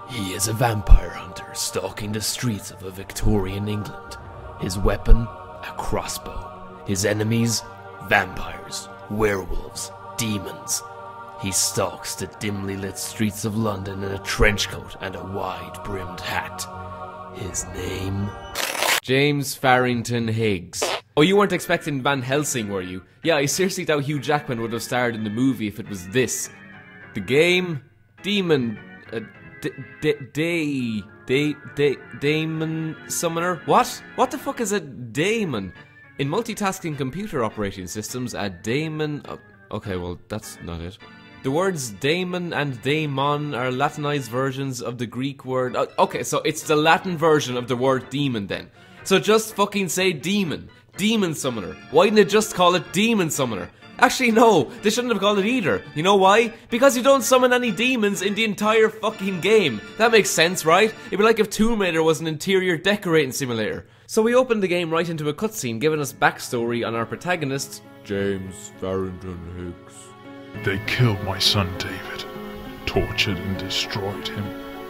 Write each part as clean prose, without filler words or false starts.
He is a vampire hunter stalking the streets of a Victorian England. His weapon, a crossbow. His enemies, vampires, werewolves, demons. He stalks the dimly lit streets of London in a trench coat and a wide-brimmed hat. His name? James Farrington Higgs. Oh, you weren't expecting Van Helsing, were you? Yeah, I seriously doubt Hugh Jackman would have starred in the movie if it was this. The game? Demon... Daemon Summoner? What? What the fuck is a daemon? In multitasking computer operating systems, a daemon... okay, well, that's not it. The words daemon and daemon are Latinized versions of the Greek word... okay, so it's the Latin version of the word demon then. So just fucking say demon. Demon Summoner. Why didn't it just call it Demon Summoner? Actually, no, they shouldn't have called it either. You know why? Because you don't summon any demons in the entire fucking game. That makes sense, right? It'd be like if Tomb Raider was an interior decorating simulator. So we opened the game right into a cutscene giving us backstory on our protagonist, James Farrington Higgs. They killed my son David, tortured and destroyed him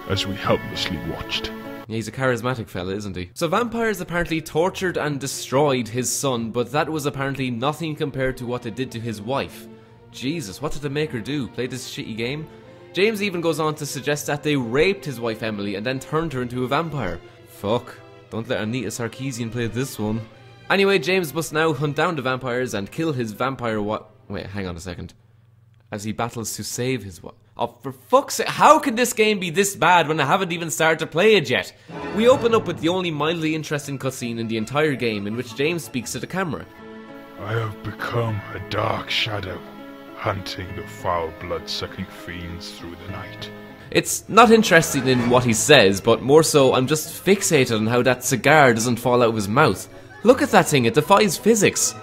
as we helplessly watched. He's a charismatic fella, isn't he? So vampires apparently tortured and destroyed his son, but that was apparently nothing compared to what they did to his wife. Jesus, what did the maker do? Play this shitty game? James even goes on to suggest that they raped his wife Emily and then turned her into a vampire. Fuck. Don't let Anita Sarkeesian play this one. Anyway, James must now hunt down the vampires and kill his vampire wait, hang on a second. As he battles to save his wife. Oh, for fuck's sake, how can this game be this bad when I haven't even started to play it yet? We open up with the only mildly interesting cutscene in the entire game in which James speaks to the camera. I have become a dark shadow, hunting the foul blood-sucking fiends through the night. It's not interesting in what he says, but more so I'm just fixated on how that cigar doesn't fall out of his mouth. Look at that thing, it defies physics.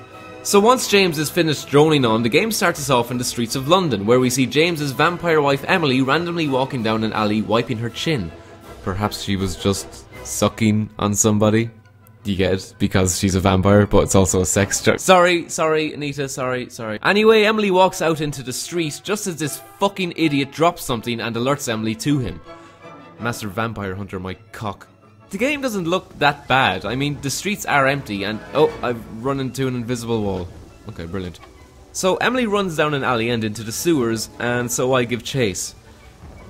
So once James is finished droning on, the game starts us off in the streets of London, where we see James's vampire wife Emily randomly walking down an alley wiping her chin. Perhaps she was just sucking on somebody? You get it? Because she's a vampire, but it's also a sex joke. Sorry, Anita, sorry. Anyway, Emily walks out into the street just as this fucking idiot drops something and alerts Emily to him. Master Vampire Hunter, my cock. The game doesn't look that bad. I mean, the streets are empty and... oh, I've run into an invisible wall. Okay, brilliant. So Emily runs down an alley and into the sewers, and so I give chase.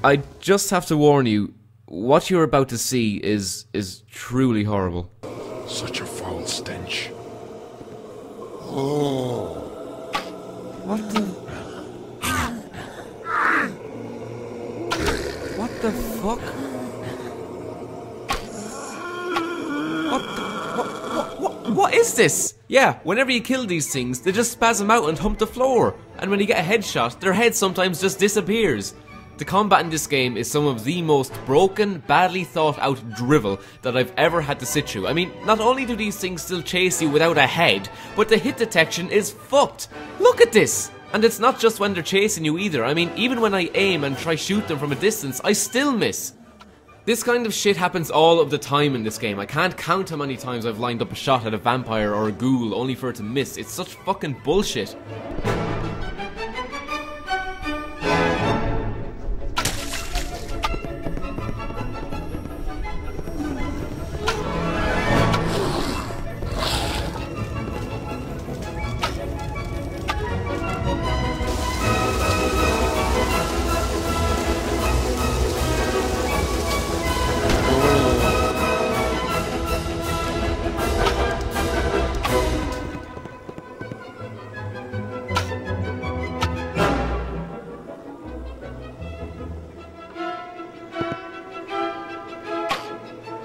I just have to warn you, what you're about to see is truly horrible. Such a foul stench. Oh. What the... what the fuck? What is this? Yeah, whenever you kill these things, they just spasm out and hump the floor. And when you get a headshot, their head sometimes just disappears. The combat in this game is some of the most broken, badly thought out drivel that I've ever had to sit through. I mean, not only do these things still chase you without a head, but the hit detection is fucked. Look at this! And it's not just when they're chasing you either. I mean, even when I aim and try shoot them from a distance, I still miss. This kind of shit happens all of the time in this game. I can't count how many times I've lined up a shot at a vampire or a ghoul only for it to miss. It's such fucking bullshit.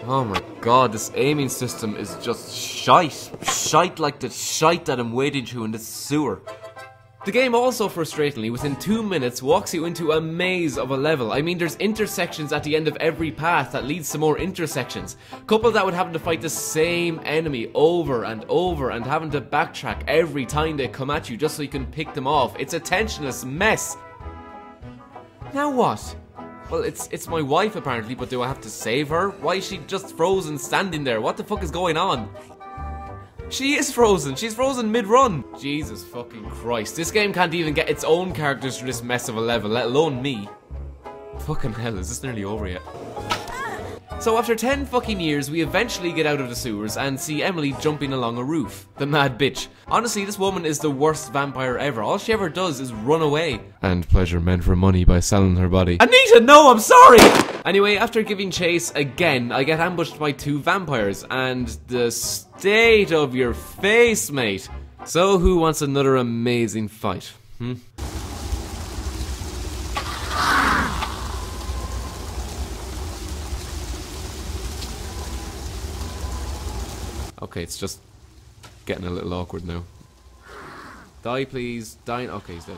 Oh my god, this aiming system is just shite. Shite like the shite that I'm wading through in this sewer. The game also, frustratingly, within 2 minutes walks you into a maze of a level. I mean, there's intersections at the end of every path that leads to more intersections. Couple that with having to fight the same enemy over and over and having to backtrack every time they come at you just so you can pick them off. It's a tensionless mess. Now what? Well, it's my wife apparently, but do I have to save her? Why is she just frozen standing there? What the fuck is going on? She is frozen. She's frozen mid-run. Jesus fucking Christ. This game can't even get its own characters through this mess of a level, let alone me. Fucking hell, is this nearly over yet? So after 10 fucking years, we eventually get out of the sewers and see Emily jumping along a roof. The mad bitch. Honestly, this woman is the worst vampire ever. All she ever does is run away. And pleasure meant for money by selling her body. Anita, no, I'm sorry! Anyway, after giving chase again, I get ambushed by 2 vampires. And the state of your face, mate. So who wants another amazing fight? Okay, it's just getting a little awkward now. Die, please. Die. Okay, he's dead.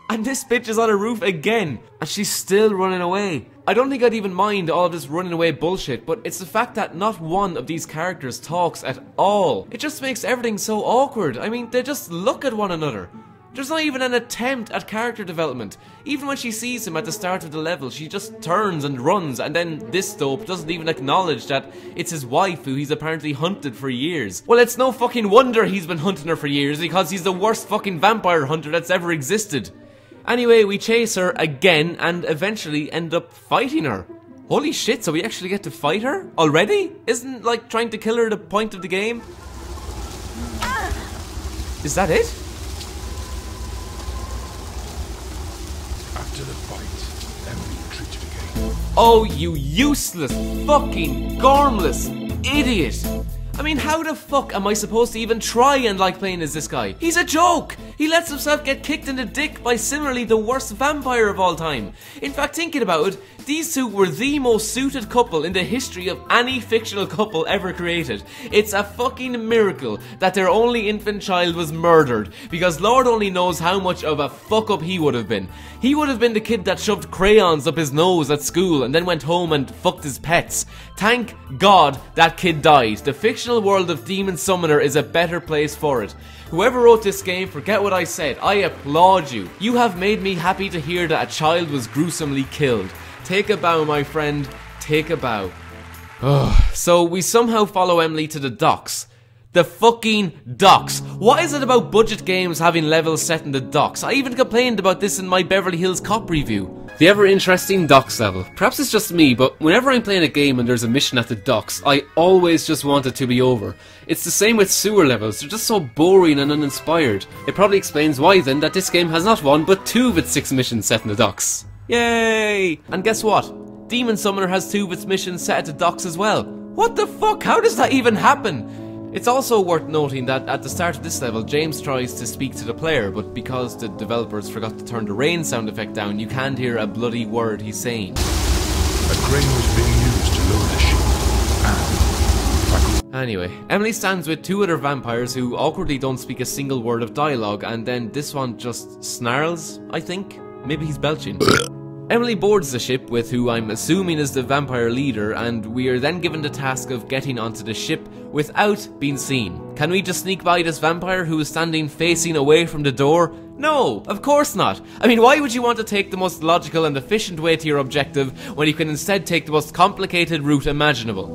And this bitch is on a roof again, and she's still running away. I don't think I'd even mind all of this running away bullshit, but it's the fact that not one of these characters talks at all. It just makes everything so awkward. I mean, they just look at one another. There's not even an attempt at character development. Even when she sees him at the start of the level, she just turns and runs, and then this dope doesn't even acknowledge that it's his wife who he's apparently hunted for years. Well, it's no fucking wonder he's been hunting her for years, because he's the worst fucking vampire hunter that's ever existed. Anyway, we chase her again and eventually end up fighting her. Holy shit, so we actually get to fight her? Already? Isn't, like, trying to kill her the point of the game? Is that it? After the fight, Emily retreated again. Oh, you useless, fucking, gormless idiot! I mean, how the fuck am I supposed to even try and like playing as this guy? He's a joke! He lets himself get kicked in the dick by similarly the worst vampire of all time. In fact, thinking about it, these two were the most suited couple in the history of any fictional couple ever created. It's a fucking miracle that their only infant child was murdered, because Lord only knows how much of a fuck up he would have been. He would have been the kid that shoved crayons up his nose at school and then went home and fucked his pets. Thank God that kid died. The fictional world of Daemon Summoner is a better place for it. Whoever wrote this game, forget what I said. I applaud you. You have made me happy to hear that a child was gruesomely killed. Take a bow, my friend. Take a bow. So we somehow follow Emily to the docks. The fucking docks. What is it about budget games having levels set in the docks? I even complained about this in my Beverly Hills Cop review. The ever interesting docks level. Perhaps it's just me, but whenever I'm playing a game and there's a mission at the docks, I always just want it to be over. It's the same with sewer levels, they're just so boring and uninspired. It probably explains why then that this game has not one but 2 of its 6 missions set in the docks. Yay! And guess what? Daemon Summoner has 2 of its missions set at the docks as well. What the fuck? How does that even happen? It's also worth noting that at the start of this level, James tries to speak to the player, but because the developers forgot to turn the rain sound effect down, you can't hear a bloody word he's saying. A crane was being used to load the ship, and... Anyway, Emily stands with 2 other vampires who awkwardly don't speak a single word of dialogue, and then this one just snarls, I think? Maybe he's belching. Emily boards the ship with who I'm assuming is the vampire leader, and we are then given the task of getting onto the ship without being seen. Can we just sneak by this vampire who is standing facing away from the door? No, of course not. I mean, why would you want to take the most logical and efficient way to your objective when you can instead take the most complicated route imaginable?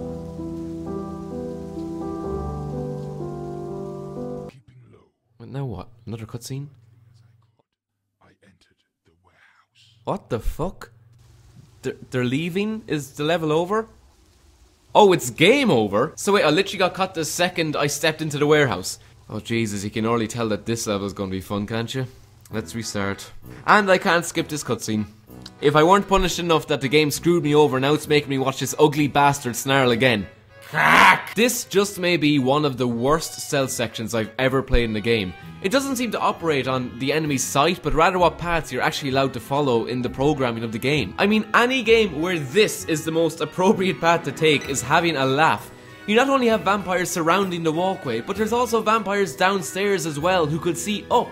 keeping low, Now what? Another cutscene? I entered the warehouse. What the fuck? They're leaving? Is the level over? Oh, it's game over? So wait, I literally got cut the second I stepped into the warehouse. Oh Jesus, you can already tell that this level's gonna be fun, can't you? Let's restart. And I can't skip this cutscene. If I weren't punished enough that the game screwed me over, now it's making me watch this ugly bastard snarl again. Crack! This just may be one of the worst stealth sections I've ever played in the game. It doesn't seem to operate on the enemy's sight, but rather what paths you're actually allowed to follow in the programming of the game. I mean, any game where this is the most appropriate path to take is having a laugh. You not only have vampires surrounding the walkway, but there's also vampires downstairs as well who could see up.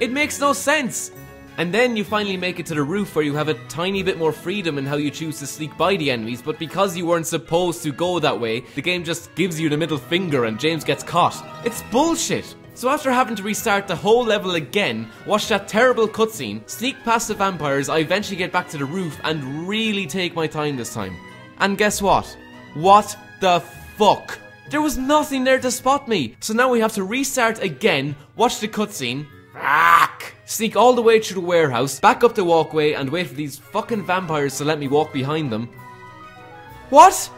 It makes no sense! And then you finally make it to the roof where you have a tiny bit more freedom in how you choose to sneak by the enemies, but because you weren't supposed to go that way, the game just gives you the middle finger and James gets caught. It's bullshit! So after having to restart the whole level again, watch that terrible cutscene, sneak past the vampires, I eventually get back to the roof and really take my time this time. And guess what? What the fuck? There was nothing there to spot me! So now we have to restart again, watch the cutscene, sneak all the way through the warehouse, back up the walkway, and wait for these fucking vampires to let me walk behind them. What?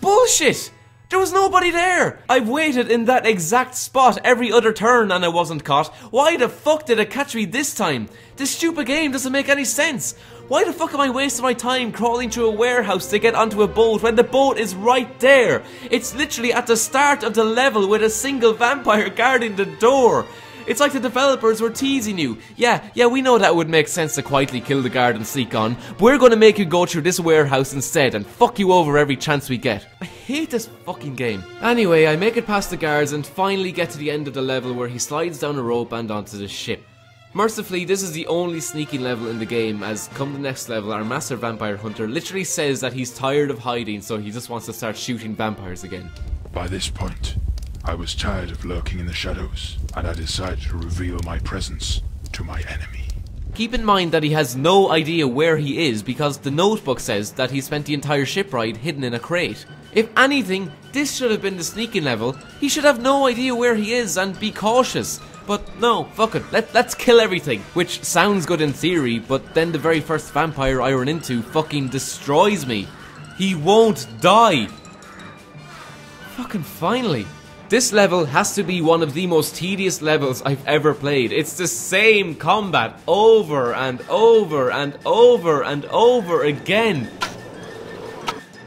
Bullshit! There was nobody there! I've waited in that exact spot every other turn and I wasn't caught. Why the fuck did it catch me this time? This stupid game doesn't make any sense. Why the fuck am I wasting my time crawling through a warehouse to get onto a boat when the boat is right there? It's literally at the start of the level with a single vampire guarding the door. It's like the developers were teasing you. Yeah, we know that would make sense to quietly kill the guard and sneak on. But we're gonna make you go through this warehouse instead and fuck you over every chance we get. I hate this fucking game. Anyway, I make it past the guards and finally get to the end of the level where he slides down a rope and onto the ship. Mercifully, this is the only sneaking level in the game, as come the next level, our master vampire hunter literally says that he's tired of hiding, so he just wants to start shooting vampires again. By this point, I was tired of lurking in the shadows, and I decided to reveal my presence to my enemy. Keep in mind that he has no idea where he is because the notebook says that he spent the entire ship ride hidden in a crate. If anything, this should have been the sneaking level. He should have no idea where he is and be cautious. But no, fuck it, let's kill everything. Which sounds good in theory, but then the very first vampire I run into fucking destroys me. He won't die. Fucking finally. This level has to be one of the most tedious levels I've ever played. It's the same combat over and over and over and over again.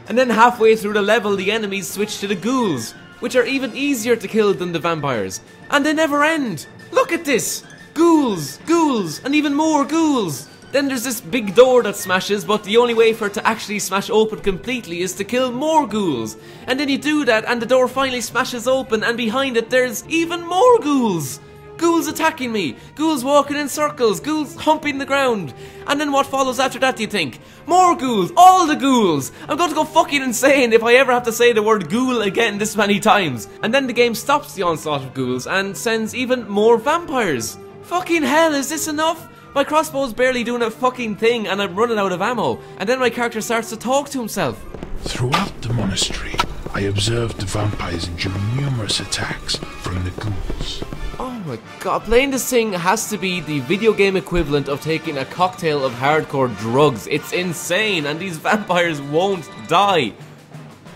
And then halfway through the level, the enemies switch to the ghouls, which are even easier to kill than the vampires. And they never end. Look at this. Ghouls, ghouls, and even more ghouls. Then there's this big door that smashes, but the only way for it to actually smash open completely is to kill more ghouls. And then you do that and the door finally smashes open and behind it there's even more ghouls. Ghouls attacking me, ghouls walking in circles, ghouls humping the ground. And then what follows after that, do you think? More ghouls, all the ghouls. I'm going to go fucking insane if I ever have to say the word ghoul again this many times. And then the game stops the onslaught of ghouls and sends even more vampires. Fucking hell, is this enough? My crossbow's barely doing a fucking thing and I'm running out of ammo. And then my character starts to talk to himself. Throughout the monastery, I observed the vampires endure numerous attacks from the ghouls. Oh my god, playing this thing has to be the video game equivalent of taking a cocktail of hardcore drugs. It's insane and these vampires won't die.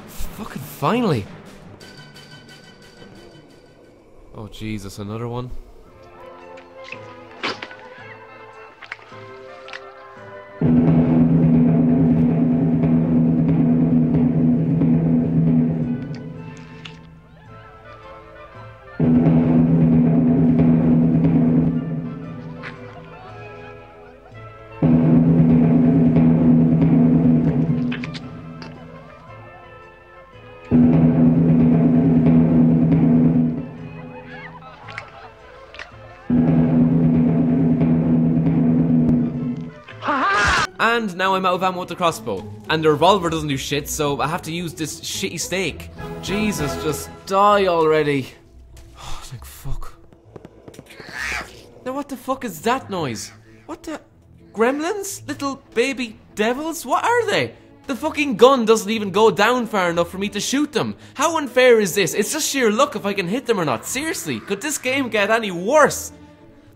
Fucking finally. Oh Jesus, another one? And now I'm out of ammo with the crossbow. And the revolver doesn't do shit, so I have to use this shitty stake. Jesus, just die already. Oh, thank fuck. Now what the fuck is that noise? What the... Gremlins? Little baby devils? What are they? The fucking gun doesn't even go down far enough for me to shoot them. How unfair is this? It's just sheer luck if I can hit them or not. Seriously, could this game get any worse?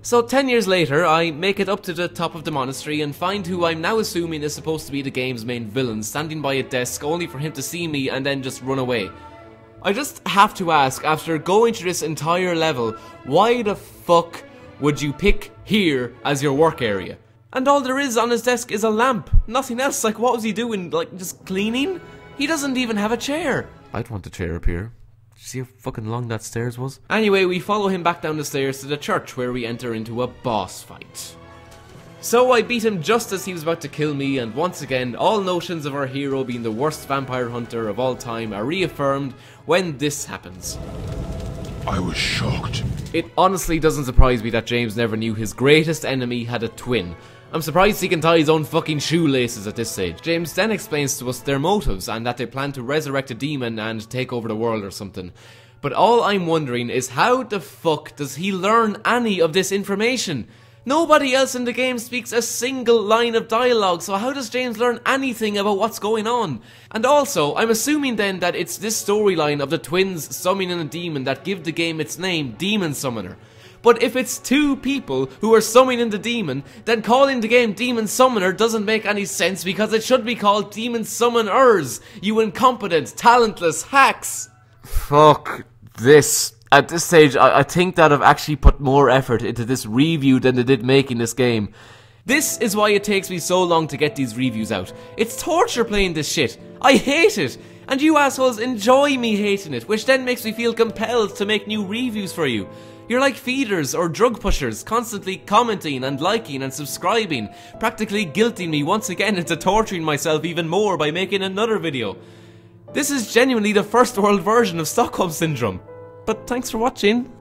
So 10 years later, I make it up to the top of the monastery and find who I'm now assuming is supposed to be the game's main villain, standing by a desk only for him to see me and then just run away. I just have to ask, after going through this entire level, why the fuck would you pick here as your work area? And all there is on his desk is a lamp, nothing else. Like, what was he doing, like just cleaning? He doesn't even have a chair. I'd want a chair up here. See how fucking long that stairs was? Anyway, we follow him back down the stairs to the church where we enter into a boss fight. So I beat him just as he was about to kill me, and once again, all notions of our hero being the worst vampire hunter of all time are reaffirmed when this happens. I was shocked. It honestly doesn't surprise me that James never knew his greatest enemy had a twin. I'm surprised he can tie his own fucking shoelaces at this stage. James then explains to us their motives and that they plan to resurrect a demon and take over the world or something. But all I'm wondering is how the fuck does he learn any of this information? Nobody else in the game speaks a single line of dialogue, so how does James learn anything about what's going on? And also, I'm assuming then that it's this storyline of the twins summoning a demon that give the game its name, Daemon Summoner. But if it's 2 people who are summoning the demon, then calling the game Daemon Summoner doesn't make any sense because it should be called Daemon Summoners, you incompetent, talentless hacks! Fuck this. At this stage, I think that I've actually put more effort into this review than they did making this game. This is why it takes me so long to get these reviews out. It's torture playing this shit. I hate it. And you assholes enjoy me hating it, which then makes me feel compelled to make new reviews for you. You're like feeders or drug pushers, constantly commenting and liking and subscribing, practically guilting me once again into torturing myself even more by making another video. This is genuinely the first world version of Stockholm Syndrome. But thanks for watching.